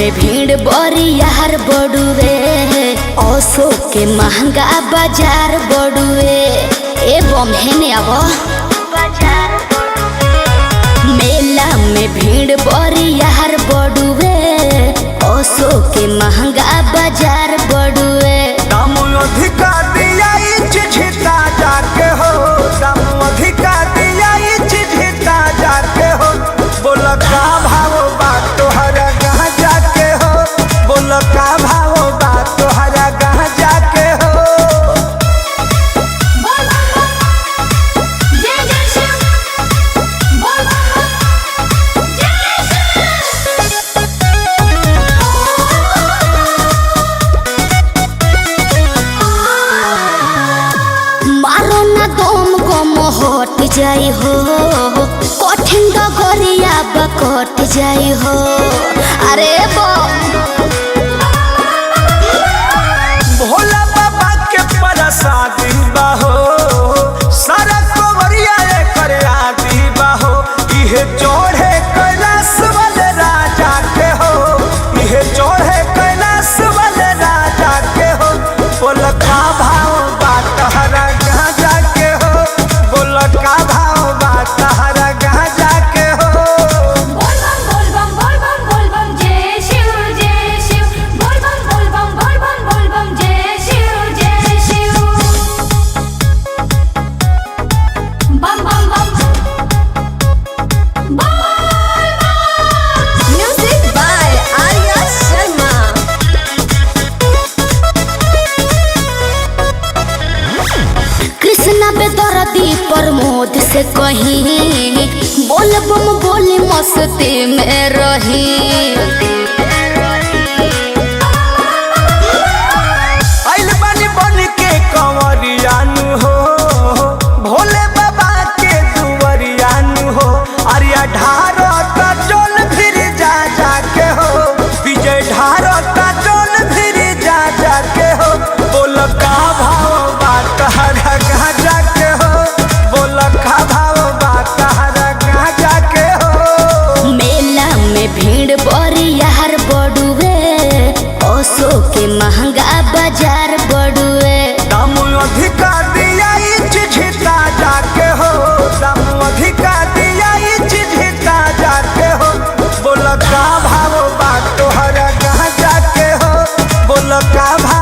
में भीड़ बड़ी यार बड़ुए, औसो के महंगा बाजार बड़ुए। ए बम्हेने अब मेला में भीड़ बड़ी यार बड़ुए, औसो के महंगा बाजार बड़ुए। दाम अधिका दिया चिझिता जाके हो, दाम अधिका दिया चिझिता जाके हो। बोल का भाव बात तोहरा कहाँ जाके हो, बोल का भाव बात तोहरा कहाँ जाके हो। मारो ना दम गम हट जाई हो, कठिन डगरिया बकट जाई हो। अरे भोला बाबा के प्रसादी बाहो, सारा कवरिया कर आदि बाहो। इहे चढ़े कैलाश वाले राजा के हो, इहे चढ़े कैलाश वाले राजा के हो। बोल का भाव बात तहरा कहाँ जाके हो, बोल का भाव बात तहरा कहाँ जाके हो। Music by Arya Sharma. कृष्णा बेदर्दी प्रमोद से कहीं बोल बम बोली मस्ती में रही। आइल बानी बन के कंवरियानु हो, भोले बाबा के दुवरियानु हो। अरिया ढारो ता चल फिर जा जाके हो, विजय ढारो ता चल फिर जा जाके हो। बोल का भाव बात तहरा कहाँ जाके हो, बोल का भाव बात तहरा कहाँ जाके हो। मेला में भीड़ बड़ी यार बड़ुए, औसो के महंगा बाजार बड़ुए। दाम अधिका दिया चिझिता जाके हो, दाम अधिका दिया चिझिता जाके हो। बोल का भाव बात तोहरा कहाँ जाके हो, बोल का भाव